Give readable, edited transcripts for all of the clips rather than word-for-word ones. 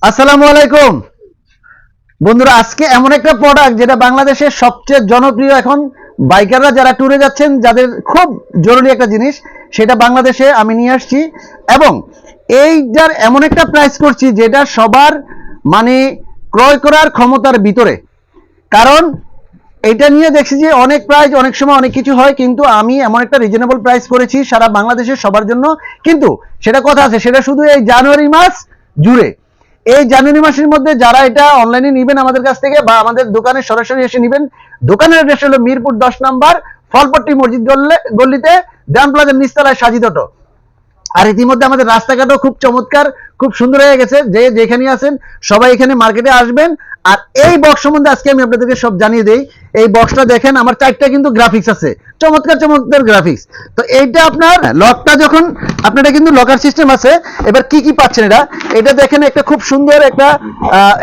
আসসালামু আলাইকুম বন্ধুরা, আজকে এমন একটা প্রোডাক্ট যেটা বাংলাদেশের সবচেয়ে জনপ্রিয়। এখন বাইকাররা যারা ট্যুরে যাচ্ছেন, যাদের খুব জরুরি একটা জিনিস, সেটা বাংলাদেশে আমি নিয়ে আসছি এবং এইটার এমন একটা প্রাইস করছি যেটা সবার মানে ক্রয় করার ক্ষমতার ভিতরে। কারণ এটা নিয়ে দেখছি যে অনেক প্রাইস, অনেক সময় অনেক কিছু হয়, কিন্তু আমি এমন একটা রিজনেবল প্রাইস করেছি সারা বাংলাদেশের সবার জন্য। কিন্তু সেটা কথা আছে, সেটা শুধু এই জানুয়ারি মাস জুড়ে। এই জানুয়ারি মাসের মধ্যে যারা এটা অনলাইনে নেবেন আমাদের কাছ থেকে বা আমাদের দোকানে সরাসরি এসে নেবেন, দোকানের অ্যাড্রেস হলো মিরপুর 10 নম্বর ফলপট্টি মসজিদ গল্লিতে দাম প্লাজার নিচতলায় সাজিদ অটো। আর ইতিমধ্যে আমাদের রাস্তাঘাটও খুব চমৎকার, খুব সুন্দর হয়ে গেছে। যে যেখানে আছেন সবাই এখানে মার্কেটে আসবেন। আর এই বক্স সম্বন্ধে আজকে আমি আপনাদেরকে সব জানিয়ে দেই। এই বক্সটা দেখেন, আমার 4টা কিন্তু গ্রাফিক্স আছে, চমৎকার চমৎকার গ্রাফিক্স। তো এইটা আপনার লকটা যখন আপনারা কিন্তু লকার সিস্টেম আছে। এবার কি কি পাচ্ছেন এটা দেখেন, একটা খুব সুন্দর একটা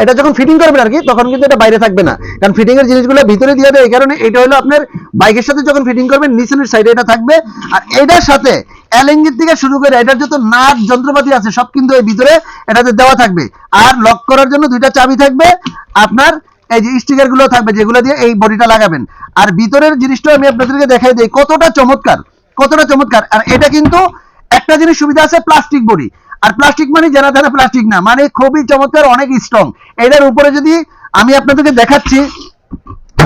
এটা যখন ফিটিং করবেন আর কি, তখন কিন্তু এটা বাইরে থাকবে না, কারণ ফিটিং এর জিনিসগুলো ভিতরে দিয়ে দেয়। এই কারণে এটা হলো আপনার বাইকের সাথে যখন ফিটিং করবেন নিচের সাইডে এটা থাকবে। আর এটার সাথে এলএনজির থেকে শুরু করে এটার যত নাট যন্ত্রপাতি আছে সব কিন্তু এই ভিতরে এটাতে দেওয়া থাকবে। আর লক করার জন্য 2টা চাবি থাকবে। আপনার এই যে স্টিকার গুলো থাকবে যেগুলো দিয়ে এই বডিটা লাগাবেন। আর ভিতরের জিনিসটা আমি আপনাদেরকে দেখাই দিই কতটা চমৎকার, কতটা চমৎকার। আর এটা কিন্তু একটা জিনিস সুবিধা আছে, প্লাস্টিক বডি। আর প্লাস্টিক মানে জানা জানা প্লাস্টিক না, মানে খুবই চমৎকার, অনেক স্ট্রং। এটার উপরে যদি আমি আপনাদেরকে দেখাচ্ছি,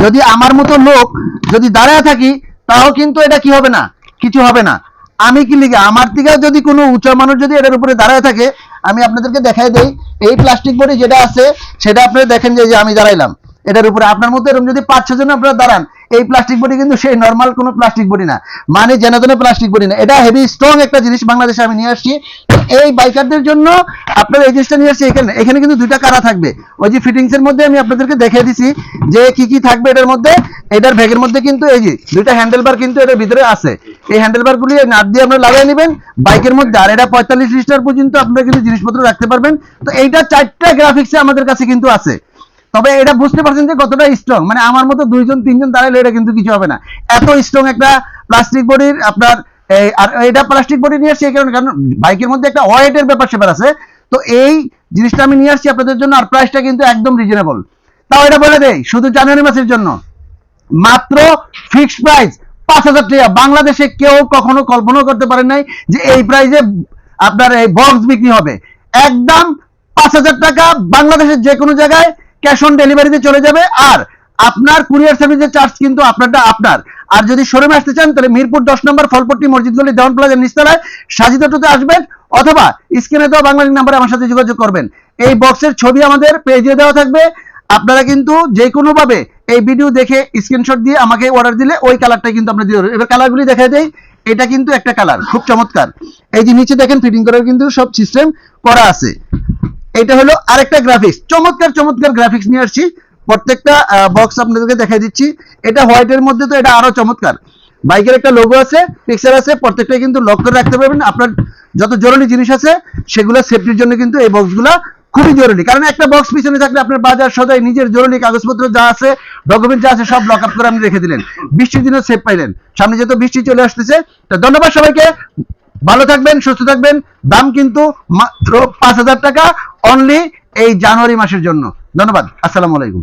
যদি আমার মতো লোক যদি দাঁড়ায় থাকি, তাও কিন্তু এটা কি হবে না, কিছু হবে না। আমি কি লিখে আমার থেকে যদি কোনো উঁচা মানুষ যদি এটার উপরে দাঁড়ায় থাকে, আমি আপনাদেরকে দেখাই দেই। এই প্লাস্টিক বডি যেটা আছে সেটা আপনারা দেখেন যে আমি দাঁড়াইলাম এটার উপরে। আপনার মতো এরকম যদি 5-6 জন আপনারা দাঁড়ান, এই প্লাস্টিক বডি কিন্তু সেই নর্মাল কোনো প্লাস্টিক বডি না, মানে যেন তেন প্লাস্টিক বডি না। এটা হেভি স্ট্রং একটা জিনিস বাংলাদেশে আমি নিয়ে আসছি। এই বাইকারদের জন্য আপনারা এই জিনিসটা নিয়ে আসছি। এখানে এখানে কিন্তু 2টা কারা থাকবে। ওই যে ফিটিংস এর মধ্যে আমি আপনাদেরকে দেখিয়ে দিছি যে কি কি থাকবে এটার মধ্যে। এটার ব্যাগের মধ্যে কিন্তু এই যে 2টা হ্যান্ডেল বার কিন্তু এটার ভিতরে আছে। এই হ্যান্ডেল বার গুলি নাট দিয়ে আপনারা লাগিয়ে নেবেন বাইকের মধ্যে। আর এটা 45 লিটার পর্যন্ত আপনারা কিন্তু জিনিসপত্র রাখতে পারবেন। তো এইটা 4টা গ্রাফিক্সে আমাদের কাছে কিন্তু আছে। তবে এটা বুঝতে পারছেন যে কতটা স্ট্রং, মানে আমার মতো 2-3 জন দাঁড়াইলে এটা কিন্তু কিছু হবে না, এত স্ট্রং একটা প্লাস্টিক বডির আপনার। আর এটা প্লাস্টিক বডি নিয়ে আসছি এই কারণে, কারণ বাইকের মধ্যে একটা ওয়েটের ব্যাপার স্যাপার আছে। তো এই জিনিসটা আমি নিয়ে আসছি আপনাদের জন্য। আর প্রাইসটা কিন্তু একদম রিজনেবল। তাও এটা বলে দেই, শুধু জানুয়ারি মাসের জন্য মাত্র ফিক্সড প্রাইস 5,000 টাকা। বাংলাদেশে কেউ কখনো কল্পনা করতে পারেন নাই যে এই প্রাইসে আপনার এই বক্স বিক্রি হবে। একদম 5,000 টাকা, বাংলাদেশের যে কোনো জায়গায় ক্যাশ অন ডেলিভারিতে চলে যাবে। আর আপনার কুরিয়ার সার্ভিসের চার্জ কিন্তু আপনারটা আপনার। আর যদি শোরুমে আসতে চান, তাহলে মিরপুর 10 নম্বর ফলপট্টি মসজিদ গলি ডাউন প্লাজার নিচতলায় সাজিদ অটোতে আসবেন, অথবা স্ক্রিনে দেওয়া বাংলালিংক নাম্বারে আমার সাথে যোগাযোগ করবেন। এই বক্সের ছবি আমাদের পেজে দেওয়া থাকবে। আপনারা কিন্তু যে কোনো ভাবে এই ভিডিও দেখে স্ক্রিনশট দিয়ে আমাকে অর্ডার দিলে ওই কালারটা কিন্তু আমরা দিয়ে দেবো। এবার কালারগুলি দেখা দেই। এটা কিন্তু একটা কালার খুব চমৎকার। এই যে নিচে দেখেন ফিটিং করার কিন্তু সব সিস্টেম করা আছে। এটা হলো আরেকটা গ্রাফিক্স, চমৎকার চমৎকার গ্রাফিক্স নিয়ে আসছি। প্রত্যেকটা বক্স আপনাদেরকে দেখাই দিচ্ছি। এটা হোয়াইটের মধ্যে, তো এটা আরো চমৎকার। বাইকের একটা লোগো আছে, পিকচার আছে, প্রত্যেকটা কিন্তু লক করে রাখতে পারবেন। আপনার যত জরুরি জিনিস আছে সেগুলো সেফটির জন্য কিন্তু এই বক্সগুলো খুবই জরুরি। কারণ একটা বক্স পিছনে থাকলে আপনার বাজার সদাই নিজের জরুরি কাগজপত্র যা আছে, ডকুমেন্ট যা আছে সব লক আপ করে আপনি রেখে দিলেন, বৃষ্টির দিনে সেফ পাইলেন। সামনে যেহেতু বৃষ্টি চলে আসতেছে, তো ধন্যবাদ সবাইকে। ভালো থাকবেন, সুস্থ থাকবেন। দাম কিন্তু মাত্র 5,000 টাকা অনলি এই জানুয়ারি মাসের জন্য। ধন্যবাদ, আসসালামু আলাইকুম।